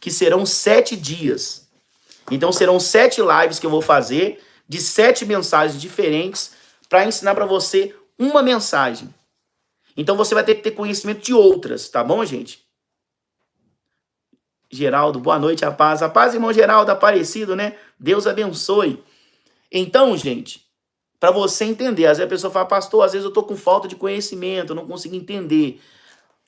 que serão 7 dias. Então serão 7 lives que eu vou fazer de 7 mensagens diferentes para ensinar para você uma mensagem. Então você vai ter que ter conhecimento de outras, tá bom, gente? Geraldo, boa noite, a paz. A paz, irmão Geraldo, Aparecido, né? Deus abençoe. Então, gente, para você entender, às vezes a pessoa fala, pastor, às vezes eu tô com falta de conhecimento, eu não consigo entender.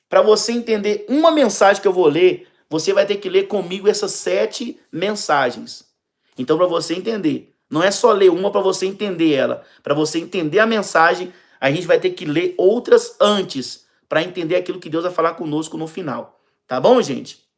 Para você entender uma mensagem que eu vou ler, você vai ter que ler comigo essas 7 mensagens. Então, para você entender, não é só ler uma para você entender ela. Para você entender a mensagem, a gente vai ter que ler outras antes, para entender aquilo que Deus vai falar conosco no final. Tá bom, gente?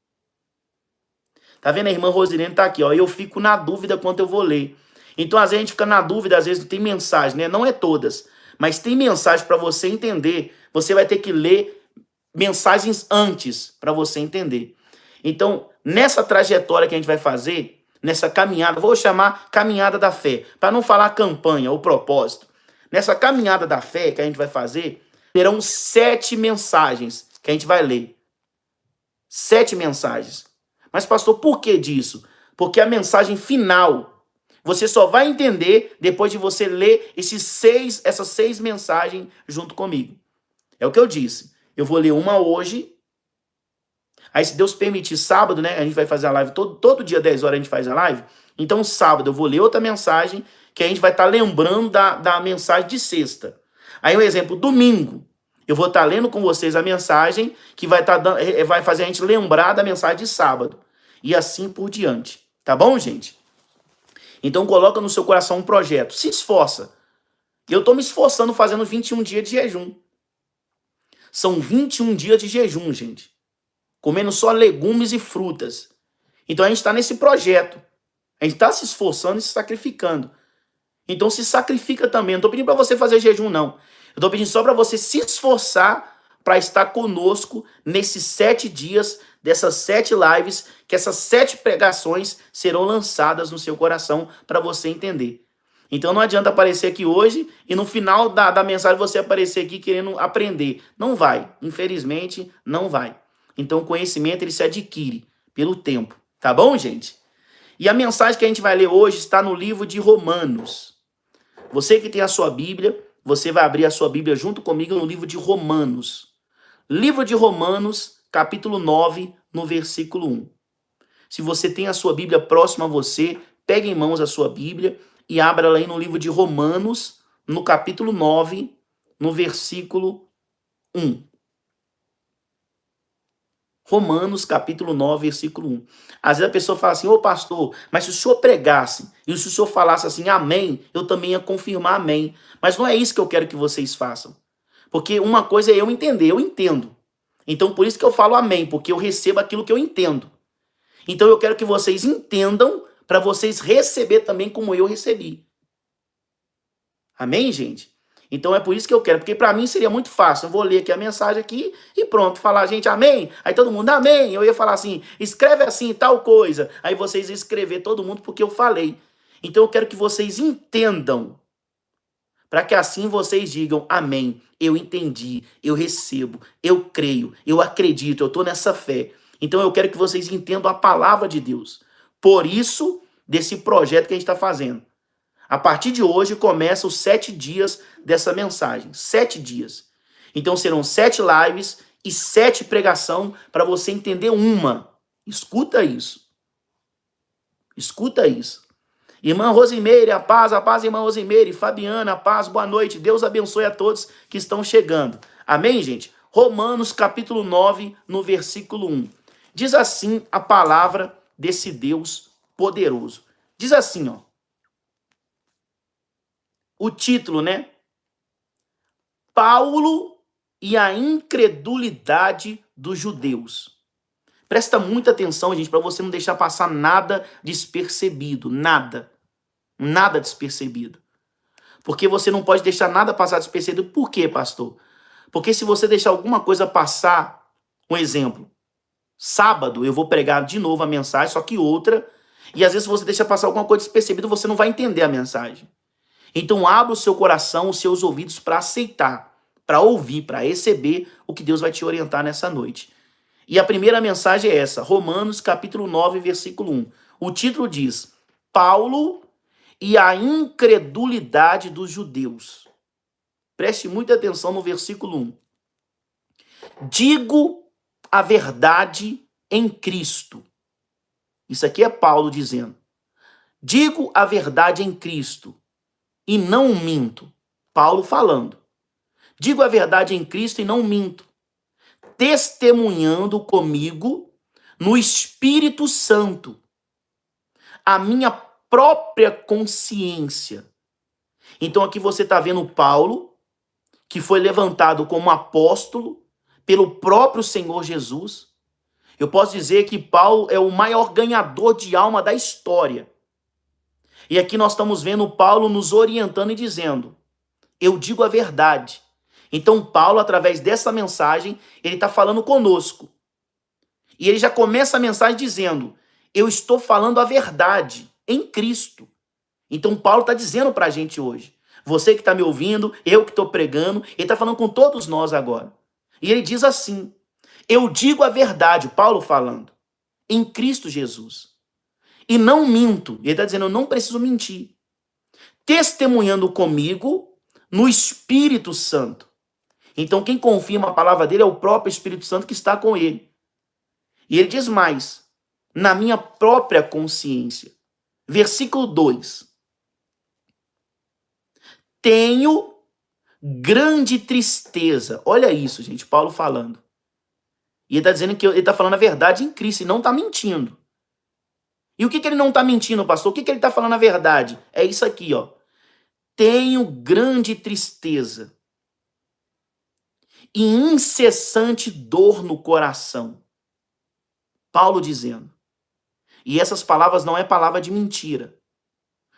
Tá vendo? A irmã Rosilene tá aqui, ó. Eu fico na dúvida quanto eu vou ler. Então, às vezes, a gente fica na dúvida, às vezes tem mensagem, né? Não é todas, mas tem mensagem para você entender. Você vai ter que ler mensagens antes para você entender. Então, nessa trajetória que a gente vai fazer, nessa caminhada, vou chamar caminhada da fé, para não falar campanha ou propósito. Nessa caminhada da fé que a gente vai fazer, terão 7 mensagens que a gente vai ler. 7 mensagens. Mas, pastor, por que disso? Porque a mensagem final, você só vai entender depois de você ler essas 6 mensagens junto comigo. É o que eu disse. Eu vou ler uma hoje. Aí, se Deus permitir, sábado, né? A gente vai fazer a live todo dia, 10 horas, a gente faz a live. Então, sábado, eu vou ler outra mensagem que a gente vai estar lembrando da mensagem de sexta. Aí, um exemplo, domingo. Eu vou estar lendo com vocês a mensagem que vai fazer a gente lembrar da mensagem de sábado. E assim por diante. Tá bom, gente? Então, coloca no seu coração um projeto. Se esforça. Eu estou me esforçando fazendo 21 dias de jejum. São 21 dias de jejum, gente. Comendo só legumes e frutas. Então, a gente está nesse projeto. A gente está se esforçando e se sacrificando. Então, se sacrifica também. Não estou pedindo para você fazer jejum, não. Eu estou pedindo só para você se esforçar para estar conosco nesses 7 dias, dessas 7 lives, que essas 7 pregações serão lançadas no seu coração para você entender. Então não adianta aparecer aqui hoje e no final da mensagem você aparecer aqui querendo aprender. Não vai. Infelizmente, não vai. Então o conhecimento ele se adquire pelo tempo. Tá bom, gente? E a mensagem que a gente vai ler hoje está no livro de Romanos. Você que tem a sua Bíblia, você vai abrir a sua Bíblia junto comigo no livro de Romanos. Livro de Romanos, capítulo 9, no versículo 1. Se você tem a sua Bíblia próxima a você, pegue em mãos a sua Bíblia e abra ela aí no livro de Romanos, no capítulo 9, no versículo 1. Romanos, capítulo 9, versículo 1. Às vezes a pessoa fala assim, ô pastor, mas se o senhor pregasse e se o senhor falasse assim, amém, eu também ia confirmar amém. Mas não é isso que eu quero que vocês façam. Porque uma coisa é eu entender, eu entendo. Então por isso que eu falo amém, porque eu recebo aquilo que eu entendo. Então eu quero que vocês entendam para vocês receber também como eu recebi. Amém, gente? Então é por isso que eu quero, porque para mim seria muito fácil. Eu vou ler aqui a mensagem aqui e pronto, falar, gente, amém. Aí todo mundo, amém. Eu ia falar assim, escreve assim, tal coisa. Aí vocês iam escrever todo mundo porque eu falei. Então eu quero que vocês entendam, para que assim vocês digam, amém, eu entendi, eu recebo, eu creio, eu acredito, eu estou nessa fé. Então eu quero que vocês entendam a palavra de Deus. Por isso, desse projeto que a gente está fazendo. A partir de hoje começa os 7 dias dessa mensagem. 7 dias. Então serão 7 lives e 7 pregação para você entender uma. Escuta isso. Escuta isso. Irmã Rosimeire, a paz, irmã Rosimeire, Fabiana, a paz, boa noite. Deus abençoe a todos que estão chegando. Amém, gente? Romanos capítulo 9, no versículo 1. Diz assim a palavra desse Deus poderoso. Diz assim, ó. O título, né? Paulo e a incredulidade dos judeus. Presta muita atenção, gente, para você não deixar passar nada despercebido. Nada. Nada despercebido. Porque você não pode deixar nada passar despercebido. Por quê, pastor? Porque se você deixar alguma coisa passar, um exemplo, sábado eu vou pregar de novo a mensagem, só que outra, e às vezes se você deixa passar alguma coisa despercebida, você não vai entender a mensagem. Então abra o seu coração, os seus ouvidos para aceitar, para ouvir, para receber o que Deus vai te orientar nessa noite. E a primeira mensagem é essa, Romanos capítulo 9, versículo 1. O título diz, Paulo e a incredulidade dos judeus. Preste muita atenção no versículo 1. Digo a verdade em Cristo. Isso aqui é Paulo dizendo. Digo a verdade em Cristo e não minto. Paulo falando. Digo a verdade em Cristo e não minto. Testemunhando comigo no Espírito Santo a minha própria consciência. Então aqui você está vendo Paulo, que foi levantado como apóstolo pelo próprio Senhor Jesus. Eu posso dizer que Paulo é o maior ganhador de alma da história. E aqui nós estamos vendo Paulo nos orientando e dizendo, eu digo a verdade. Então Paulo, através dessa mensagem, ele está falando conosco. E ele já começa a mensagem dizendo, eu estou falando a verdade em Cristo. Então Paulo está dizendo para a gente hoje, você que está me ouvindo, eu que estou pregando, ele está falando com todos nós agora. E ele diz assim, eu digo a verdade, Paulo falando, em Cristo Jesus. E não minto. Ele está dizendo, eu não preciso mentir. Testemunhando comigo no Espírito Santo. Então quem confirma a palavra dele é o próprio Espírito Santo que está com ele. E ele diz mais, na minha própria consciência. Versículo 2. Tenho grande tristeza. Olha isso, gente, Paulo falando. E ele está dizendo que ele está falando a verdade em Cristo e não está mentindo. E o que ele não está mentindo, pastor? O que ele está falando a verdade? É isso aqui, ó. Tenho grande tristeza e incessante dor no coração. Paulo dizendo. E essas palavras não é palavra de mentira.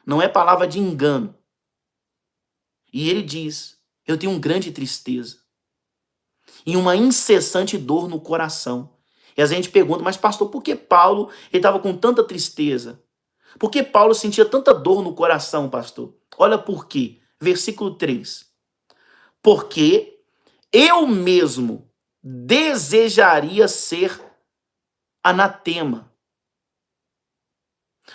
Não é palavra de engano. E ele diz, eu tenho grande tristeza e uma incessante dor no coração. E a gente pergunta, mas pastor, por que Paulo estava com tanta tristeza? Por que Paulo sentia tanta dor no coração, pastor? Olha por quê. Versículo 3. Porque eu mesmo desejaria ser anatema.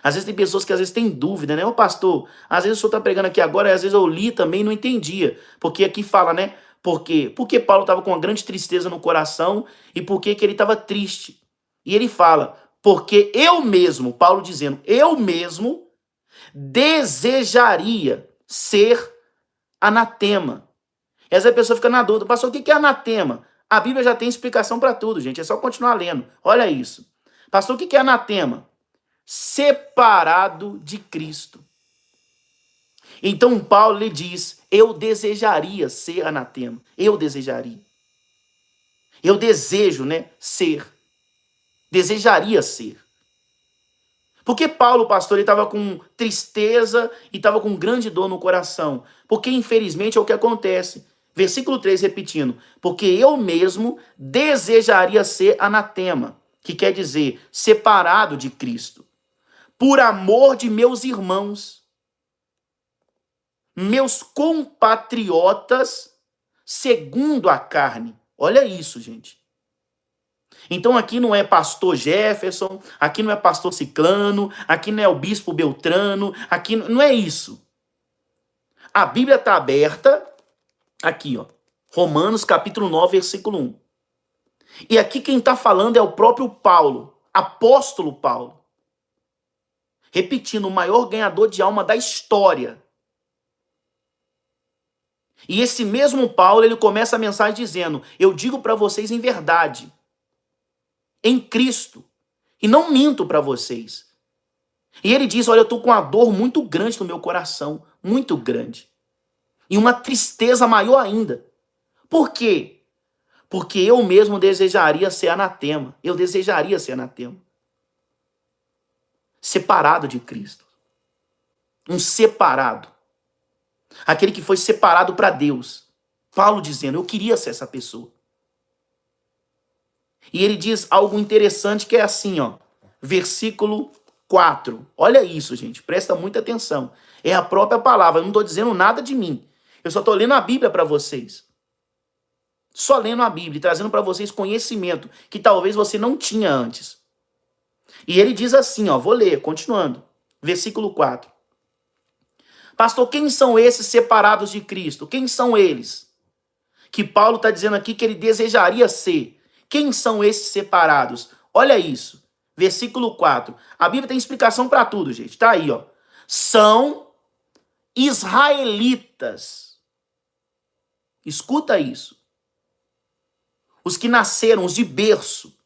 Às vezes tem pessoas que às vezes têm dúvida, né? Ô pastor, às vezes o senhor está pregando aqui agora, e às vezes eu li também e não entendia. Porque aqui fala, né? Por que Paulo estava com uma grande tristeza no coração e por que ele estava triste. E ele fala, porque eu mesmo, Paulo dizendo, eu mesmo desejaria ser anatema. Essa pessoa fica na dúvida, pastor, o que é anatema? A Bíblia já tem explicação para tudo, gente, é só continuar lendo. Olha isso. Pastor, o que é anatema? Separado de Cristo. Então Paulo lhe diz, eu desejaria ser anatema. Eu desejaria. Eu desejo, né, ser. Desejaria ser. Porque Paulo, pastor, ele estava com tristeza e estava com grande dor no coração. Porque, infelizmente, é o que acontece. Versículo 3, repetindo. Porque eu mesmo desejaria ser anatema, que quer dizer separado de Cristo, por amor de meus irmãos, meus compatriotas, segundo a carne. Olha isso, gente. Então aqui não é pastor Jefferson, aqui não é pastor Ciclano, aqui não é o bispo Beltrano, aqui não é isso. A Bíblia está aberta, aqui, ó, Romanos capítulo 9, versículo 1. E aqui quem está falando é o próprio Paulo, apóstolo Paulo. Repetindo, o maior ganhador de alma da história. E esse mesmo Paulo, ele começa a mensagem dizendo, eu digo para vocês em verdade, em Cristo, e não minto para vocês. E ele diz, olha, eu estou com uma dor muito grande no meu coração, muito grande. E uma tristeza maior ainda. Por quê? Porque eu mesmo desejaria ser anatema. Eu desejaria ser anatema. Separado de Cristo. Um separado. Aquele que foi separado para Deus. Paulo dizendo, eu queria ser essa pessoa. E ele diz algo interessante que é assim, ó. Versículo 4. Olha isso, gente. Presta muita atenção. É a própria palavra. Eu não estou dizendo nada de mim. Eu só estou lendo a Bíblia para vocês. só lendo a Bíblia, trazendo para vocês conhecimento que talvez você não tinha antes. E ele diz assim, ó, vou ler, continuando. Versículo 4. Pastor, quem são esses separados de Cristo? Quem são eles? Que Paulo está dizendo aqui que ele desejaria ser. Quem são esses separados? Olha isso. Versículo 4. A Bíblia tem explicação para tudo, gente. Tá aí, ó. São israelitas. Escuta isso. Os que nasceram, os de berço.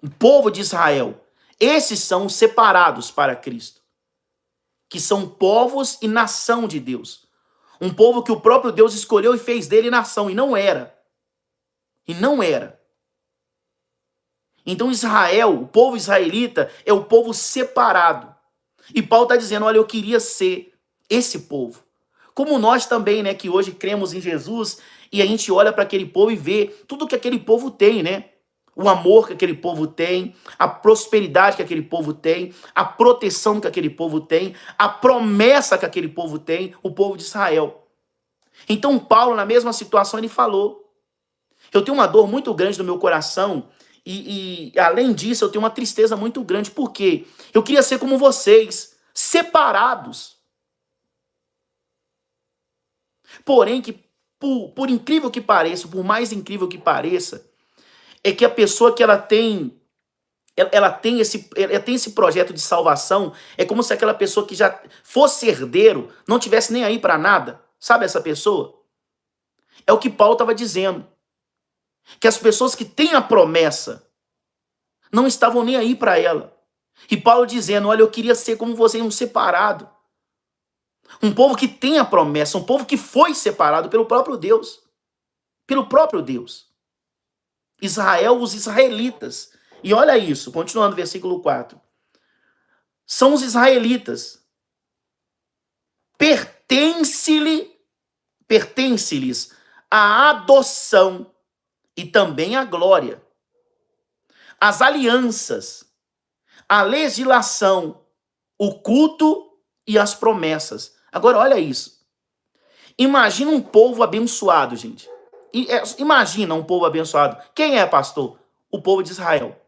O povo de Israel. Esses são os separados para Cristo. Que são povos e nação de Deus. Um povo que o próprio Deus escolheu e fez dele nação. E não era. E não era. Então Israel, o povo israelita, é o povo separado. E Paulo está dizendo, olha, eu queria ser esse povo. Como nós também, né, que hoje cremos em Jesus, e a gente olha para aquele povo e vê tudo que aquele povo tem, né? O amor que aquele povo tem, a prosperidade que aquele povo tem, a proteção que aquele povo tem, a promessa que aquele povo tem, o povo de Israel. Então Paulo, na mesma situação, ele falou, eu tenho uma dor muito grande no meu coração, e além disso, eu tenho uma tristeza muito grande, porque eu queria ser como vocês, separados. Porém, que por incrível que pareça, por mais incrível que pareça, é que a pessoa que ela tem esse projeto de salvação, é como se aquela pessoa que já fosse herdeiro, não tivesse nem aí para nada. Sabe essa pessoa? É o que Paulo estava dizendo. Que as pessoas que têm a promessa não estavam nem aí para ela. E Paulo dizendo, olha, eu queria ser como vocês, um separado. Um povo que tem a promessa, um povo que foi separado pelo próprio Deus. Pelo próprio Deus. Israel, os israelitas. E olha isso, continuando o versículo 4. São os israelitas. Pertence-lhes a adoção e também a glória, as alianças, a legislação, o culto e as promessas. Agora, olha isso. Imagina um povo abençoado, gente. Imagina um povo abençoado. Quem é, pastor? O povo de Israel,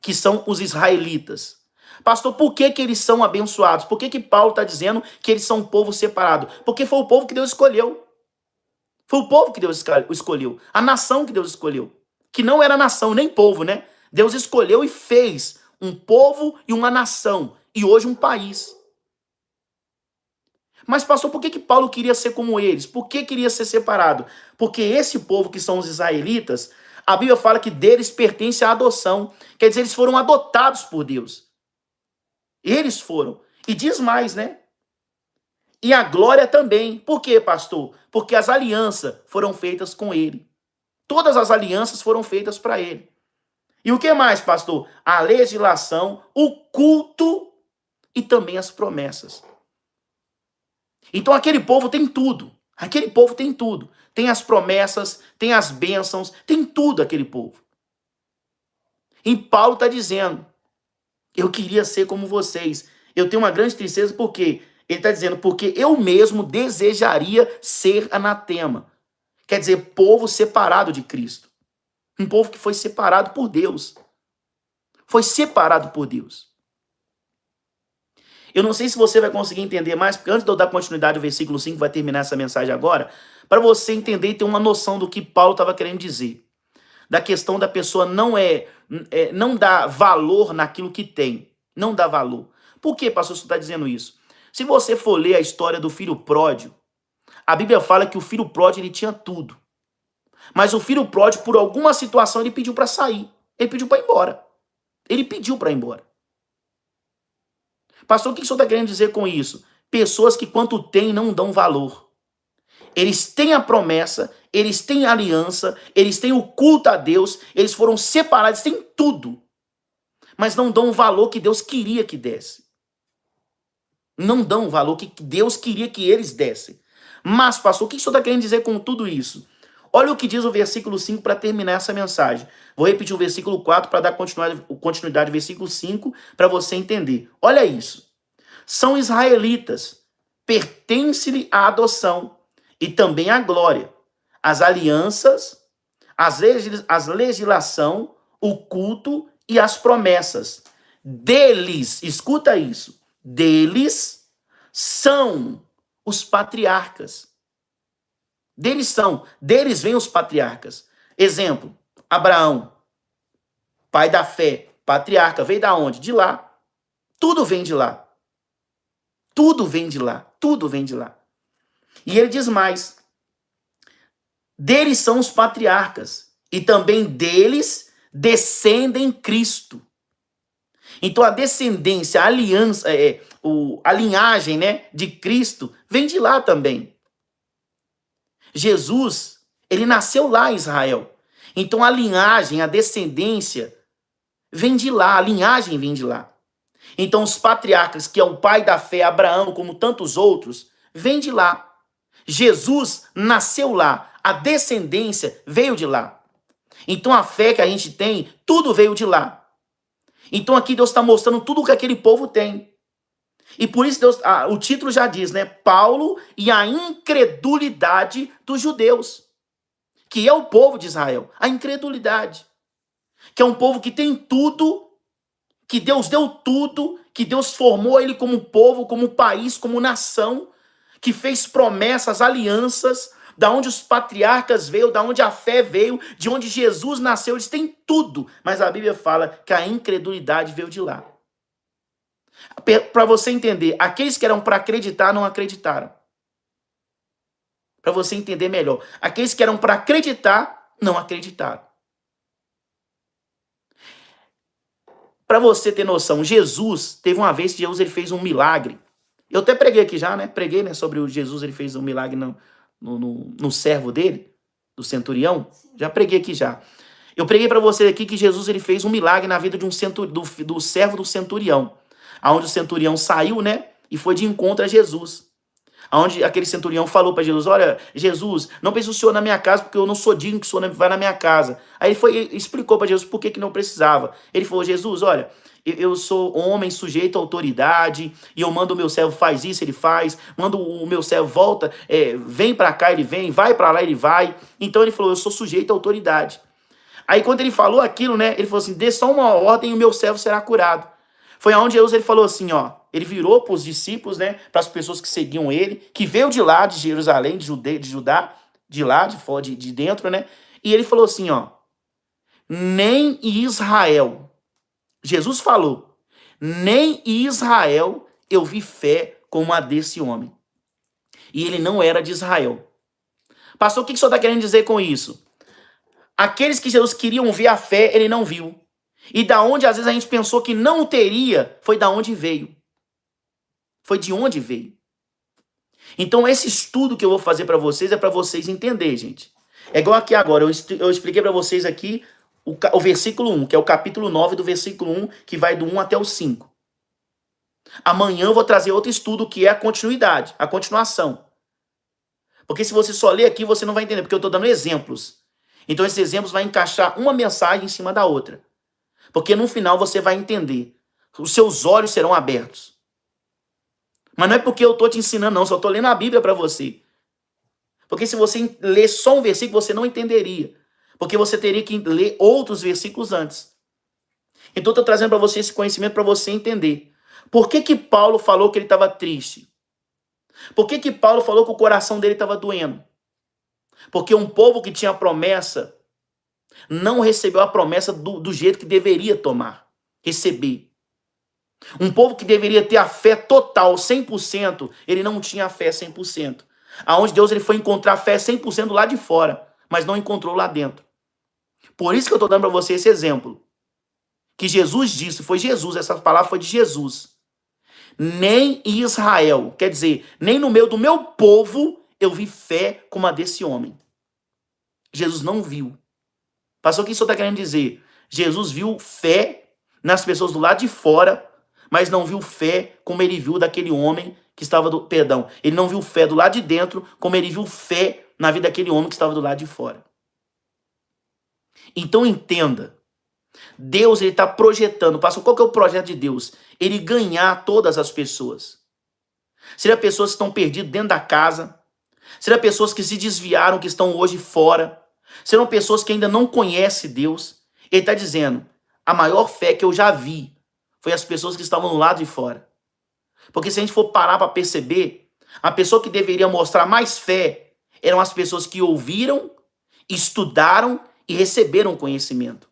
que são os israelitas. Pastor, por que eles são abençoados? Por que Paulo está dizendo que eles são um povo separado? Porque foi o povo que Deus escolheu. Foi o povo que Deus escolheu. A nação que Deus escolheu. Que não era nação, nem povo, né? Deus escolheu e fez um povo e uma nação. E hoje um país. Mas, pastor, por que Paulo queria ser como eles? Por que queria ser separado? Porque esse povo que são os israelitas, a Bíblia fala que deles pertence à adoção. Quer dizer, eles foram adotados por Deus. Eles foram. E diz mais, né? E a glória também. Por quê, pastor? Porque as alianças foram feitas com ele. Todas as alianças foram feitas para ele. E o que mais, pastor? A legislação, o culto e também as promessas. Então aquele povo tem tudo. Aquele povo tem tudo. Tem as promessas, tem as bênçãos, tem tudo aquele povo. E Paulo está dizendo, eu queria ser como vocês. Eu tenho uma grande tristeza porque ele está dizendo, porque eu mesmo desejaria ser anatema. Quer dizer, povo separado de Cristo. Um povo que foi separado por Deus. Foi separado por Deus. Eu não sei se você vai conseguir entender mais, porque antes de eu dar continuidade ao versículo 5, vai terminar essa mensagem agora, para você entender e ter uma noção do que Paulo estava querendo dizer. Da questão da pessoa não dar valor naquilo que tem. Não dá valor. Por que, pastor, você está dizendo isso? Se você for ler a história do filho pródigo, a Bíblia fala que o filho pródigo ele tinha tudo. Mas o filho pródigo, por alguma situação, ele pediu para sair. Ele pediu para ir embora. Ele pediu para ir embora. Pastor, o que o senhor está querendo dizer com isso? Pessoas que quanto têm não dão valor. Eles têm a promessa, eles têm a aliança, eles têm o culto a Deus, eles foram separados, têm tudo. Mas não dão o valor que Deus queria que desse. Não dão o valor que Deus queria que eles dessem. Mas, pastor, o que o senhor está querendo dizer com tudo isso? Olha o que diz o versículo 5 para terminar essa mensagem. Vou repetir o versículo 4 para dar continuidade ao versículo 5 para você entender. Olha isso. São israelitas, pertence-lhe a adoção e também a glória, as alianças, as legislação, o culto e as promessas. Deles, escuta isso, deles são os patriarcas. Deles vêm os patriarcas. Exemplo, Abraão, pai da fé, patriarca, veio da onde? De lá. Tudo vem de lá. Tudo vem de lá. Tudo vem de lá. E ele diz mais, deles são os patriarcas, e também deles descendem Cristo. Então a descendência, a aliança, a linhagem, né, de Cristo vem de lá também. Jesus, ele nasceu lá em Israel. Então a linhagem, a descendência vem de lá, a linhagem vem de lá. Então os patriarcas, que é o pai da fé, Abraão, como tantos outros, vem de lá. Jesus nasceu lá, a descendência veio de lá. Então a fé que a gente tem, tudo veio de lá. Então aqui Deus está mostrando tudo o que aquele povo tem. E por isso Deus, o título já diz, né? Paulo e a incredulidade dos judeus, que é o povo de Israel. A incredulidade, que é um povo que tem tudo, que Deus deu tudo, que Deus formou ele como povo, como país, como nação, que fez promessas, alianças, da onde os patriarcas veio, da onde a fé veio, de onde Jesus nasceu, eles têm tudo. Mas a Bíblia fala que a incredulidade veio de lá. Para você entender, aqueles que eram para acreditar, não acreditaram. Para você entender melhor, aqueles que eram para acreditar, não acreditaram. Para você ter noção, Jesus, teve uma vez que Jesus ele fez um milagre. Eu até preguei aqui já, né? Preguei, né, sobre o Jesus, ele fez um milagre no servo dele, do centurião. Já preguei aqui já. Eu preguei para você aqui que Jesus ele fez um milagre na vida de do servo do centurião. Aonde o centurião saiu, né? E foi de encontro a Jesus. Aonde aquele centurião falou para Jesus, olha, Jesus, não pense o senhor na minha casa, porque eu não sou digno que o senhor vá na minha casa. Aí ele explicou para Jesus por que não precisava. Ele falou, Jesus, olha, eu sou homem sujeito à autoridade, e eu mando o meu servo, faz isso, ele faz, mando o meu servo, volta, vem para cá, ele vem, vai para lá, ele vai. Então ele falou, eu sou sujeito à autoridade. Aí quando ele falou aquilo, né, ele falou assim, dê só uma ordem e o meu servo será curado. Foi aonde Jesus ele falou assim, ó, ele virou para os discípulos, né, para as pessoas que seguiam ele, que veio de lá, de Jerusalém, de Judá, de lá, de fora, de dentro, né, e ele falou assim, ó, nem Israel, Jesus falou, nem Israel eu vi fé como a desse homem. E ele não era de Israel. Pastor, o que o senhor está querendo dizer com isso? Aqueles que Jesus queriam ver a fé, ele não viu. E da onde às vezes a gente pensou que não teria, foi da onde veio. Foi de onde veio. Então esse estudo que eu vou fazer para vocês é para vocês entenderem, gente. É igual aqui agora, eu expliquei para vocês aqui o versículo 1, que é o capítulo 9 do versículo 1, que vai do 1 até o 5. Amanhã eu vou trazer outro estudo que é a continuidade, a continuação. Porque se você só ler aqui, você não vai entender, porque eu estou dando exemplos. Então esses exemplos vão encaixar uma mensagem em cima da outra. Porque no final você vai entender. Os seus olhos serão abertos. Mas não é porque eu estou te ensinando, não. Só estou lendo a Bíblia para você. Porque se você ler só um versículo, você não entenderia. Porque você teria que ler outros versículos antes. Então eu estou trazendo para você esse conhecimento para você entender. Por que Paulo falou que ele estava triste? Por que Paulo falou que o coração dele estava doendo? Porque um povo que tinha promessa não recebeu a promessa do jeito que deveria receber. Um povo que deveria ter a fé total, 100%, ele não tinha a fé 100%. Aonde Deus ele foi encontrar a fé 100% lá de fora, mas não encontrou lá dentro. Por isso que eu estou dando para você esse exemplo. Que Jesus disse, foi Jesus, essa palavra foi de Jesus. Nem em Israel, quer dizer, nem no meio do meu povo, eu vi fé como a desse homem. Jesus não viu. Pastor, o que isso está querendo dizer? Jesus viu fé nas pessoas do lado de fora, mas não viu fé como ele viu daquele homem que estava ele não viu fé do lado de dentro como ele viu fé na vida daquele homem que estava do lado de fora. Então entenda, Deus ele está projetando, pastor, qual que é o projeto de Deus? Ele ganhar todas as pessoas. Seria pessoas que estão perdidas dentro da casa, Serão pessoas que se desviaram, que estão hoje fora. Serão pessoas que ainda não conhecem Deus. Ele está dizendo, a maior fé que eu já vi foi as pessoas que estavam do lado de fora. Porque se a gente for parar para perceber, a pessoa que deveria mostrar mais fé eram as pessoas que ouviram, estudaram e receberam conhecimento.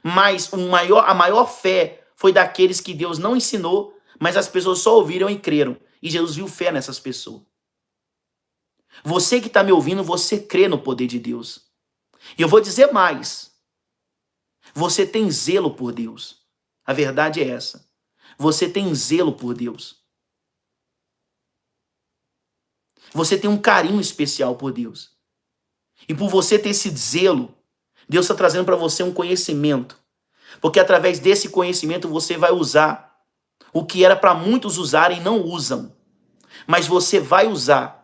Mas a maior fé foi daqueles que Deus não ensinou, mas as pessoas só ouviram e creram. E Jesus viu fé nessas pessoas. Você que está me ouvindo, você crê no poder de Deus. E eu vou dizer mais. Você tem zelo por Deus. A verdade é essa. Você tem zelo por Deus. Você tem um carinho especial por Deus. E por você ter esse zelo, Deus está trazendo para você um conhecimento. Porque através desse conhecimento você vai usar o que era para muitos usarem e não usam. Mas você vai usar.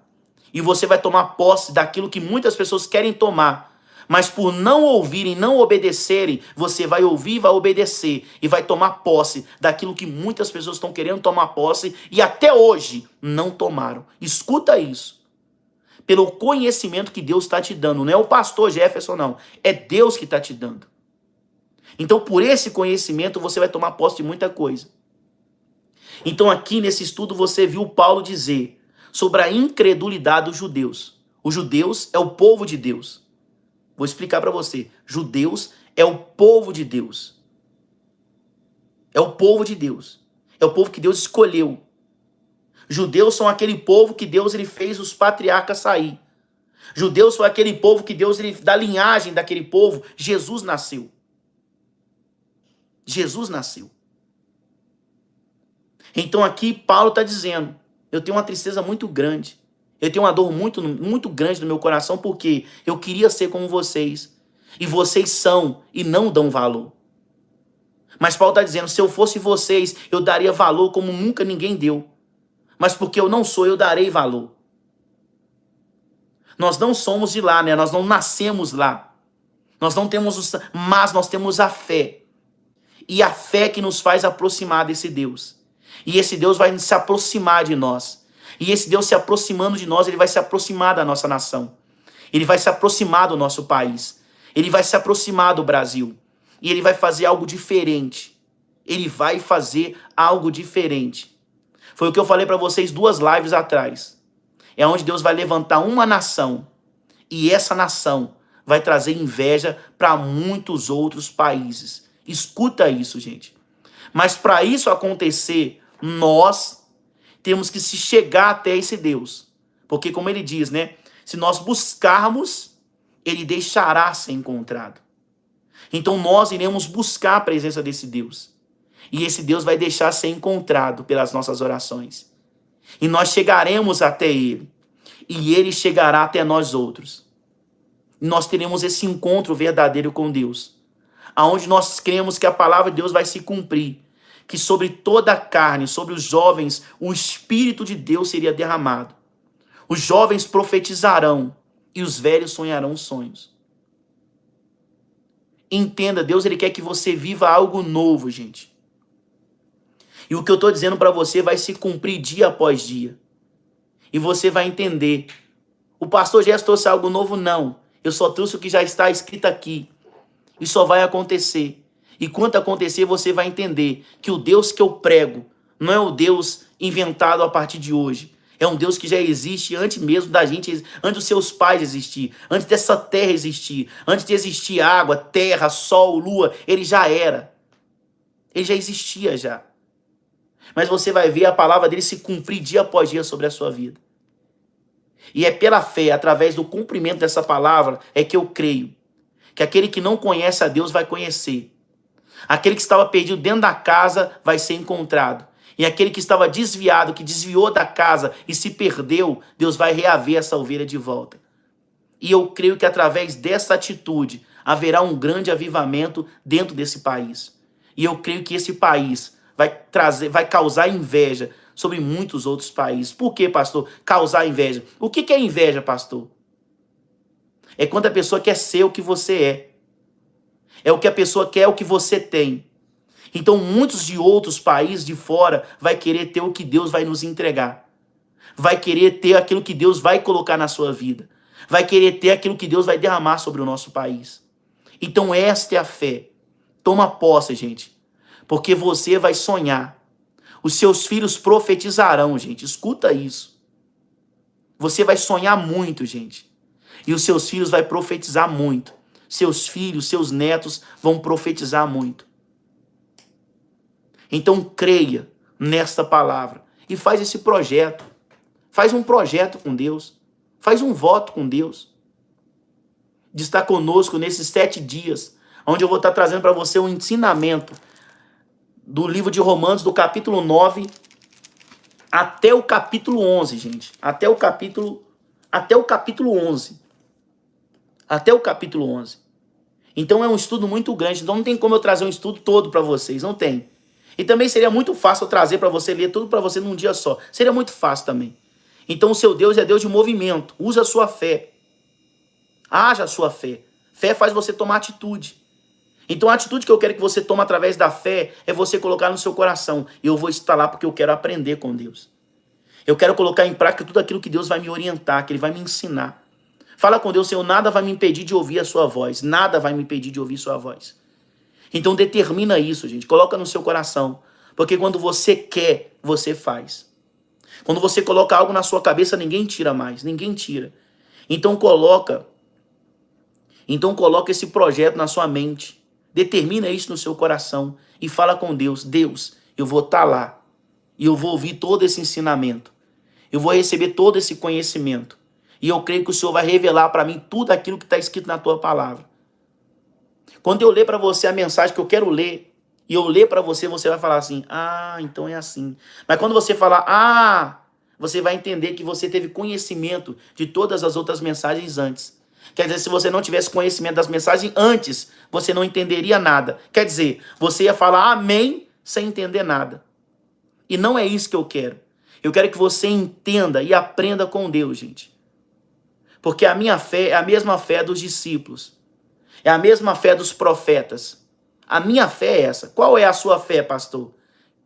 E você vai tomar posse daquilo que muitas pessoas querem tomar. Mas por não ouvirem, não obedecerem, você vai ouvir e vai obedecer. E vai tomar posse daquilo que muitas pessoas estão querendo tomar posse e até hoje não tomaram. Escuta isso. Pelo conhecimento que Deus está te dando. Não é o pastor Jefferson, não. É Deus que está te dando. Então, por esse conhecimento, você vai tomar posse de muita coisa. Então, aqui nesse estudo, você viu Paulo dizer sobre a incredulidade dos judeus. Os judeus é o povo de Deus. Vou explicar para você. Judeus é o povo de Deus. É o povo de Deus. É o povo que Deus escolheu. Judeus são aquele povo que Deus ele fez os patriarcas sair. Judeus são aquele povo que Deus, ele, da linhagem daquele povo, Jesus nasceu. Jesus nasceu. Então aqui Paulo está dizendo, eu tenho uma tristeza muito grande. Eu tenho uma dor muito, muito grande no meu coração porque eu queria ser como vocês. E vocês são e não dão valor. Mas Paulo está dizendo, se eu fosse vocês, eu daria valor como nunca ninguém deu. Mas porque eu não sou, eu darei valor. Nós não somos de lá, né? Nós não nascemos lá. Nós não temos, mas nós temos a fé. E a fé que nos faz aproximar desse Deus. E esse Deus vai se aproximar de nós. E esse Deus se aproximando de nós, ele vai se aproximar da nossa nação. Ele vai se aproximar do nosso país. Ele vai se aproximar do Brasil. E ele vai fazer algo diferente. Ele vai fazer algo diferente. Foi o que eu falei para vocês 2 lives atrás. É onde Deus vai levantar uma nação. E essa nação vai trazer inveja para muitos outros países. Escuta isso, gente. Mas para isso acontecer, nós temos que se chegar até esse Deus. Porque como ele diz, né? Se nós buscarmos, ele deixará ser encontrado. Então nós iremos buscar a presença desse Deus. E esse Deus vai deixar ser encontrado pelas nossas orações. E nós chegaremos até ele. E ele chegará até nós outros. E nós teremos esse encontro verdadeiro com Deus. Aonde nós cremos que a palavra de Deus vai se cumprir. Que sobre toda a carne, sobre os jovens, o Espírito de Deus seria derramado. Os jovens profetizarão e os velhos sonharão sonhos. Entenda, Deus ele quer que você viva algo novo, gente. E o que eu estou dizendo para você vai se cumprir dia após dia. E você vai entender. O pastor já trouxe algo novo? Não. Eu só trouxe o que já está escrito aqui. E só vai acontecer. E quando acontecer, você vai entender que o Deus que eu prego não é o Deus inventado a partir de hoje. É um Deus que já existe antes mesmo da gente, antes dos seus pais existir, antes dessa terra existir, antes de existir água, terra, sol, lua, ele já era. Ele já existia já. Mas você vai ver a palavra dele se cumprir dia após dia sobre a sua vida. E é pela fé, através do cumprimento dessa palavra, é que eu creio que aquele que não conhece a Deus vai conhecer. Aquele que estava perdido dentro da casa vai ser encontrado. E aquele que estava desviado, que desviou da casa e se perdeu, Deus vai reaver essa ovelha de volta. E eu creio que através dessa atitude haverá um grande avivamento dentro desse país. E eu creio que esse país vai causar inveja sobre muitos outros países. Por que, pastor? Causar inveja. O que é inveja, pastor? É quando a pessoa quer ser o que você é. É o que a pessoa quer, o que você tem. Então, muitos de outros países de fora vai querer ter o que Deus vai nos entregar. vai querer ter aquilo que Deus vai colocar na sua vida, vai querer ter aquilo que Deus vai derramar sobre o nosso país. Então esta é a fé. Toma posse, gente, porque você vai sonhar. Os seus filhos profetizarão, gente. Escuta isso. Você vai sonhar muito, gente. E os seus filhos vão profetizar muito. Seus filhos, seus netos vão profetizar muito. Então creia nesta palavra e faz esse projeto. Faz um projeto com Deus. Faz um voto com Deus. De estar conosco nesses 7 dias, onde eu vou estar trazendo para você um ensinamento do livro de Romanos, do capítulo 9 até o capítulo 11, gente. Até o capítulo 11. Até o capítulo 11. Então é um estudo muito grande. Então não tem como eu trazer um estudo todo para vocês. Não tem. E também seria muito fácil eu trazer para você, ler tudo para você num dia só. Seria muito fácil também. Então o seu Deus é Deus de movimento. Usa a sua fé. Haja a sua fé. Fé faz você tomar atitude. Então a atitude que eu quero que você tome através da fé é você colocar no seu coração. Eu vou estar lá porque eu quero aprender com Deus. Eu quero colocar em prática tudo aquilo que Deus vai me orientar, que Ele vai me ensinar. Fala com Deus, Senhor, nada vai me impedir de ouvir a sua voz. Nada vai me impedir de ouvir sua voz. Então determina isso, gente. Coloca no seu coração. Porque quando você quer, você faz. Quando você coloca algo na sua cabeça, ninguém tira mais. Ninguém tira. Então coloca esse projeto na sua mente. Determina isso no seu coração. E fala com Deus. Deus, eu vou estar lá. E eu vou ouvir todo esse ensinamento. Eu vou receber todo esse conhecimento. E eu creio que o Senhor vai revelar para mim tudo aquilo que está escrito na tua palavra. Quando eu ler para você a mensagem que eu quero ler, e eu ler para você, você vai falar assim, então é assim. Mas quando você falar, você vai entender que você teve conhecimento de todas as outras mensagens antes. Quer dizer, se você não tivesse conhecimento das mensagens antes, você não entenderia nada. Quer dizer, você ia falar amém sem entender nada. E não é isso que eu quero. Eu quero que você entenda e aprenda com Deus, gente. Porque a minha fé é a mesma fé dos discípulos. É a mesma fé dos profetas. A minha fé é essa. Qual é a sua fé, pastor?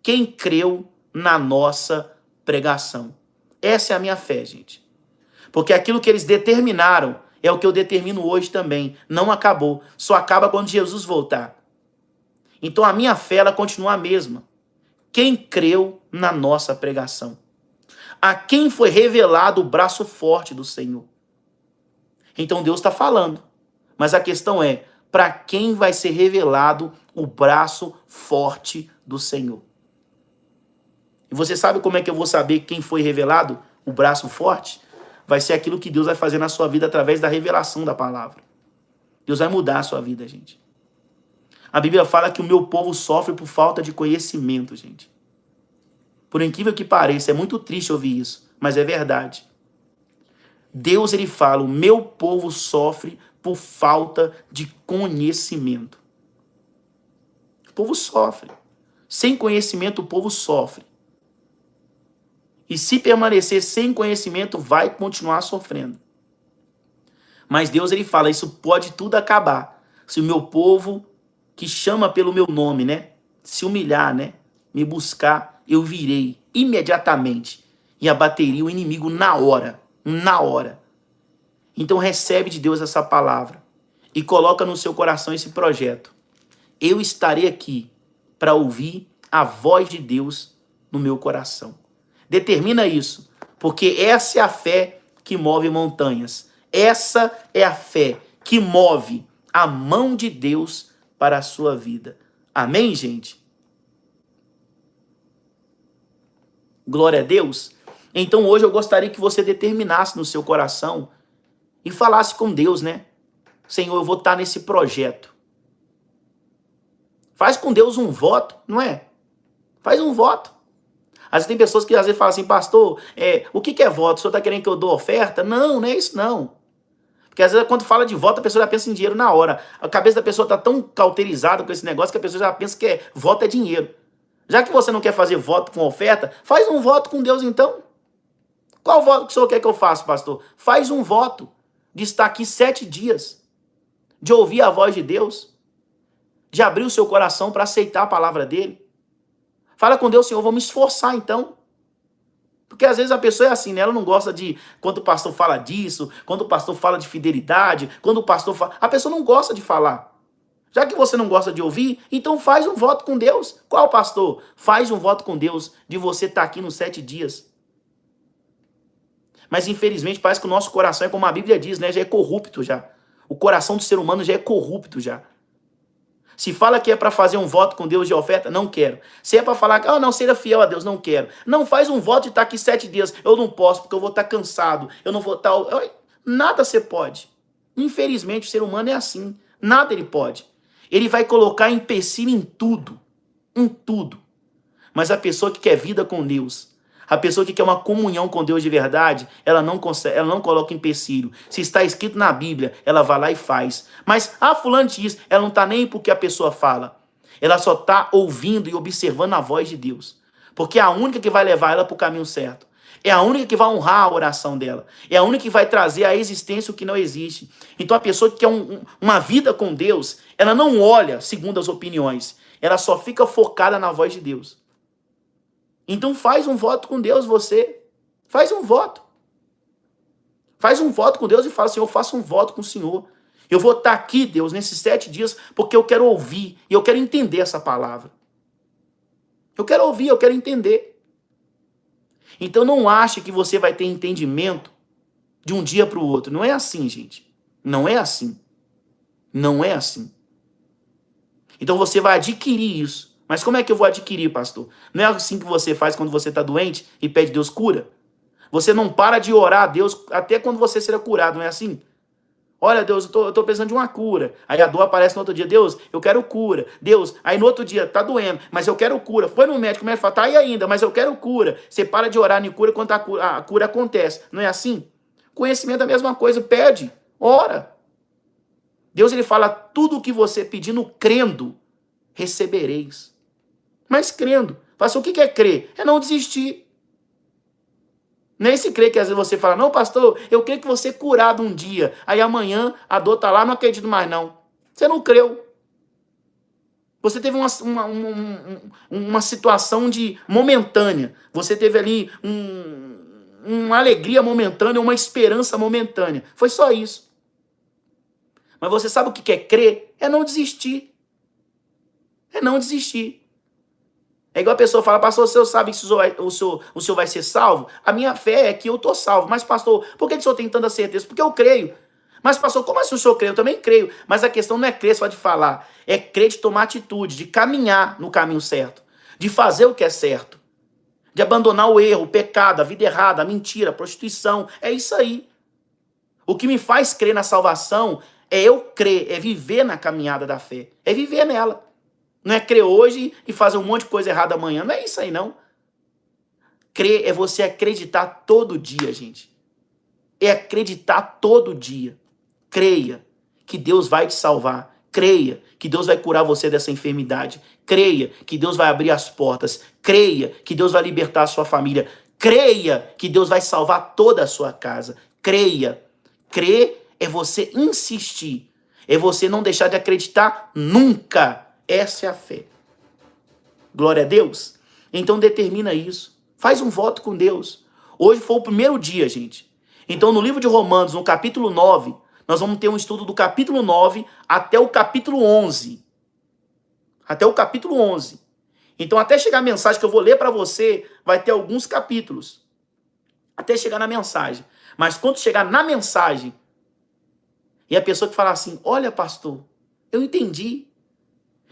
Quem creu na nossa pregação. Essa é a minha fé, gente. Porque aquilo que eles determinaram é o que eu determino hoje também. Não acabou. Só acaba quando Jesus voltar. Então a minha fé, ela continua a mesma. Quem creu na nossa pregação. A quem foi revelado o braço forte do Senhor. Então Deus está falando. Mas a questão é, para quem vai ser revelado o braço forte do Senhor? E você sabe como é que eu vou saber quem foi revelado o braço forte? Vai ser aquilo que Deus vai fazer na sua vida através da revelação da palavra. Deus vai mudar a sua vida, gente. A Bíblia fala que o meu povo sofre por falta de conhecimento, gente. Por incrível que pareça, é muito triste ouvir isso, mas é verdade. Deus, ele fala, o meu povo sofre por falta de conhecimento. O povo sofre. Sem conhecimento, o povo sofre. E se permanecer sem conhecimento, vai continuar sofrendo. Mas Deus, ele fala, isso pode tudo acabar. Se o meu povo, que chama pelo meu nome, né? Se humilhar, né? Me buscar, eu virei imediatamente e abateria o inimigo na hora. Na hora. Então recebe de Deus essa palavra e coloca no seu coração esse projeto. Eu estarei aqui para ouvir a voz de Deus no meu coração. Determina isso, porque essa é a fé que move montanhas. Essa é a fé que move a mão de Deus para a sua vida. Amém, gente? Glória a Deus. Então hoje eu gostaria que você determinasse no seu coração e falasse com Deus, né? Senhor, eu vou estar nesse projeto. Faz com Deus um voto, não é? Faz um voto. Às vezes tem pessoas que às vezes falam assim, pastor, o que é voto? O senhor está querendo que eu dou oferta? Não, não é isso não. Porque às vezes quando fala de voto, a pessoa já pensa em dinheiro na hora. A cabeça da pessoa está tão cauterizada com esse negócio que a pessoa já pensa que voto é dinheiro. Já que você não quer fazer voto com oferta, faz um voto com Deus então. Qual voto que o senhor quer que eu faça, pastor? Faz um voto de estar aqui 7 dias, de ouvir a voz de Deus, de abrir o seu coração para aceitar a palavra dele. Fala com Deus, Senhor, eu vou me esforçar então. Porque às vezes a pessoa é assim, né? Ela não gosta de quando o pastor fala disso, quando o pastor fala de fidelidade, quando o pastor fala... A pessoa não gosta de falar. Já que você não gosta de ouvir, então faz um voto com Deus. Qual pastor? Faz um voto com Deus de você estar aqui nos 7 dias. Mas infelizmente parece que o nosso coração é como a Bíblia diz, né? Já é corrupto já. O coração do ser humano já é corrupto já. Se fala que é para fazer um voto com Deus de oferta, não quero. Se é para falar que, não, seja fiel a Deus, não quero. Não faz um voto de estar aqui 7 dias. Eu não posso, porque eu vou estar cansado. Eu não vou estar... Nada você pode. Infelizmente, o ser humano é assim. Nada ele pode. Ele vai colocar empecilho em tudo. Em tudo. Mas a pessoa que quer vida com Deus, a pessoa que quer uma comunhão com Deus de verdade, ela não consegue, ela não coloca empecilho. Se está escrito na Bíblia, ela vai lá e faz. Mas, fulano diz, ela não está nem porque a pessoa fala. Ela só está ouvindo e observando a voz de Deus. Porque é a única que vai levar ela para o caminho certo. É a única que vai honrar a oração dela. É a única que vai trazer à existência o que não existe. Então a pessoa que quer uma vida com Deus, ela não olha segundo as opiniões. Ela só fica focada na voz de Deus. Então faz um voto com Deus você. Faz um voto. Faz um voto com Deus e fala, Senhor, eu faço um voto com o Senhor. Eu vou estar aqui, Deus, nesses 7 dias, porque eu quero ouvir e eu quero entender essa palavra. Eu quero ouvir, eu quero entender. Então não ache que você vai ter entendimento de um dia para o outro. Não é assim, gente. Não é assim. Não é assim. Então você vai adquirir isso. Mas como é que eu vou adquirir, pastor? Não é assim que você faz quando você está doente e pede Deus cura? Você não para de orar a Deus até quando você será curado, não é assim? Olha, Deus, eu tô precisando de uma cura. Aí a dor aparece no outro dia. Deus, eu quero cura. Deus, aí no outro dia, tá doendo, mas eu quero cura. Foi no médico, o médico fala, tá aí ainda, mas eu quero cura. Você para de orar em cura quando a cura acontece. Não é assim? Conhecimento é a mesma coisa. Pede, ora. Deus, ele fala, tudo o que você pedindo, crendo, recebereis. Mas crendo. Pastor, o que é crer? É não desistir. Nem se crê que às vezes você fala, não, pastor, eu creio que você é curado um dia. Aí amanhã a dor tá lá, não acredito mais não. Você não creu. Você teve uma situação de momentânea. Você teve ali uma alegria momentânea, uma esperança momentânea. Foi só isso. Mas você sabe o que é crer? É não desistir. É não desistir. É igual a pessoa fala, pastor, o senhor sabe que o senhor vai ser salvo? A minha fé é que eu estou salvo. Mas, pastor, por que o senhor tem tanta certeza? Porque eu creio. Mas, pastor, como assim o senhor crê? Eu também creio. Mas a questão não é crer só de falar. É crer de tomar atitude, de caminhar no caminho certo. De fazer o que é certo. De abandonar o erro, o pecado, a vida errada, a mentira, a prostituição. É isso aí. O que me faz crer na salvação é eu crer, é viver na caminhada da fé. É viver nela. Não é crer hoje e fazer um monte de coisa errada amanhã. Não é isso aí, não. Crer é você acreditar todo dia, gente. É acreditar todo dia. Creia que Deus vai te salvar. Creia que Deus vai curar você dessa enfermidade. Creia que Deus vai abrir as portas. Creia que Deus vai libertar a sua família. Creia que Deus vai salvar toda a sua casa. Creia. Crer é você insistir. É você não deixar de acreditar nunca. Essa é a fé. Glória a Deus. Então determina isso. Faz um voto com Deus. Hoje foi o primeiro dia, gente. Então no livro de Romanos, no capítulo 9, nós vamos ter um estudo do capítulo 9 até o capítulo 11. Até o capítulo 11. Então até chegar a mensagem que eu vou ler para você, vai ter alguns capítulos. Até chegar na mensagem. Mas quando chegar na mensagem, e a pessoa que fala assim, olha pastor, eu entendi.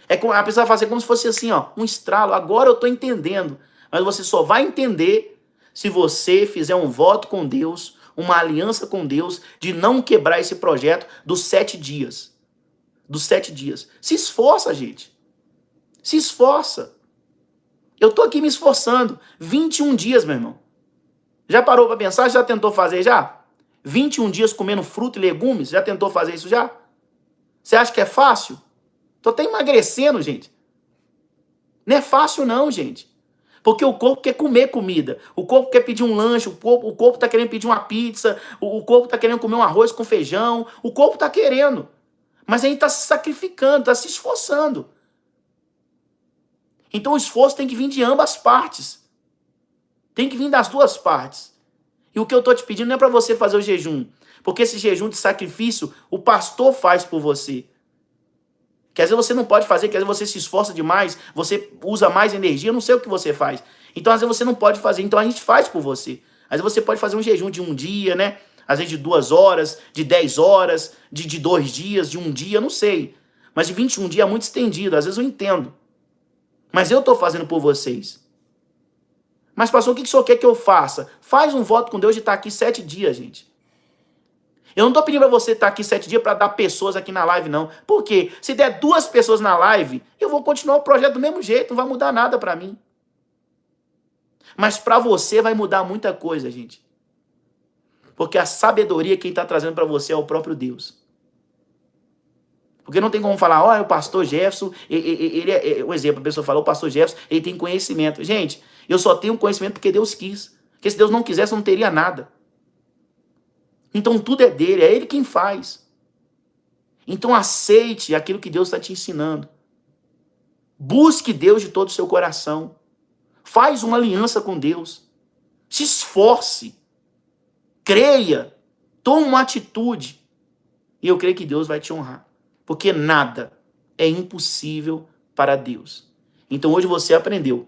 É como a pessoa vai fazer como se fosse assim, ó, um estralo. Agora eu estou entendendo. Mas você só vai entender se você fizer um voto com Deus, uma aliança com Deus, de não quebrar esse projeto dos 7 dias. Dos 7 dias. Se esforça, gente. Se esforça. Eu estou aqui me esforçando. 21 dias, meu irmão. Já parou para pensar? Já tentou fazer já? 21 dias comendo fruta e legumes? Já tentou fazer isso já? Você acha que é fácil? Tô até emagrecendo, gente. Não é fácil não, gente. Porque o corpo quer comer comida. O corpo quer pedir um lanche. O corpo tá querendo pedir uma pizza. O corpo tá querendo comer um arroz com feijão. O corpo tá querendo. Mas a gente tá se sacrificando, tá se esforçando. Então o esforço tem que vir de ambas partes. Tem que vir das duas partes. E o que eu estou te pedindo não é para você fazer o jejum, porque esse jejum de sacrifício o pastor faz por você. Que às vezes você não pode fazer, que às vezes você se esforça demais, você usa mais energia, eu não sei o que você faz. Então às vezes você não pode fazer, então a gente faz por você. Às vezes você pode fazer um jejum de um dia, né? Às vezes de 2 horas, de 10 horas, de 2 dias, de um dia, eu não sei. Mas de 21 dias é muito estendido, às vezes eu entendo. Mas eu estou fazendo por vocês. Mas pastor, o que o senhor quer que eu faça? Faz um voto com Deus de estar aqui 7 dias, gente. Eu não tô pedindo pra você estar aqui 7 dias para dar pessoas aqui na live, não. Por quê? Se der 2 pessoas na live, eu vou continuar o projeto do mesmo jeito, não vai mudar nada para mim. Mas para você vai mudar muita coisa, gente. Porque a sabedoria quem está trazendo para você é o próprio Deus. Porque não tem como falar, olha, o pastor Jefferson, ele é um exemplo, a pessoa fala, o pastor Jefferson, ele tem conhecimento. Gente, eu só tenho conhecimento porque Deus quis. Porque se Deus não quisesse, eu não teria nada. Então tudo é dele, é ele quem faz. Então aceite aquilo que Deus está te ensinando. Busque Deus de todo o seu coração. Faz uma aliança com Deus. Se esforce. Creia. Tome uma atitude. E eu creio que Deus vai te honrar. Porque nada é impossível para Deus. Então hoje você aprendeu.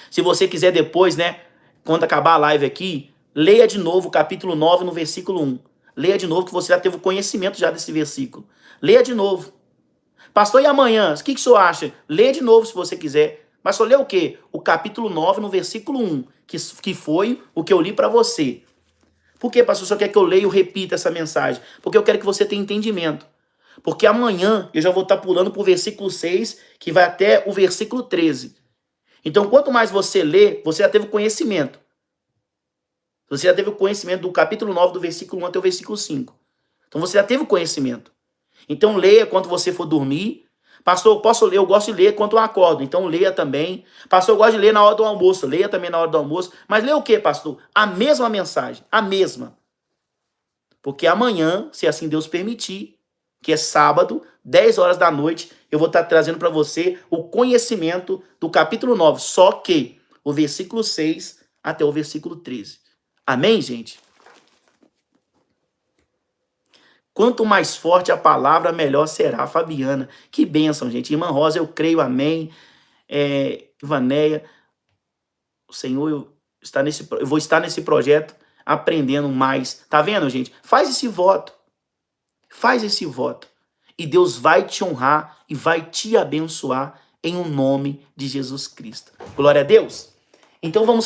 Se você quiser depois, né, quando acabar a live aqui, leia de novo o capítulo 9 no versículo 1. Leia de novo que você já teve o conhecimento já desse versículo. Leia de novo. Pastor, e amanhã? O que o senhor acha? Leia de novo se você quiser. Mas só lê o quê? O capítulo 9 no versículo 1, que foi o que eu li para você. Por que, pastor, o senhor quer que eu leia e repita essa mensagem? Porque eu quero que você tenha entendimento. Porque amanhã eu já vou estar pulando para o versículo 6, que vai até o versículo 13. Então, quanto mais você lê, você já teve o conhecimento. Você já teve o conhecimento do capítulo 9, do versículo 1 até o versículo 5. Então, você já teve o conhecimento. Então, leia quando você for dormir. Pastor, eu posso ler, eu gosto de ler quando eu acordo. Então, leia também. Pastor, eu gosto de ler na hora do almoço. Leia também na hora do almoço. Mas leia o quê, pastor? A mesma mensagem. A mesma. Porque amanhã, se assim Deus permitir, que é sábado, 10 horas da noite, eu vou estar trazendo para você o conhecimento do capítulo 9. Só que o versículo 6 até o versículo 13. Amém, gente? Quanto mais forte a palavra, melhor será. Fabiana, que bênção, gente. Irmã Rosa, eu creio, amém. Ivaneia, o Senhor eu vou estar nesse projeto aprendendo mais. Tá vendo, gente? Faz esse voto. Faz esse voto. E Deus vai te honrar e vai te abençoar em o nome de Jesus Cristo. Glória a Deus. Então vamos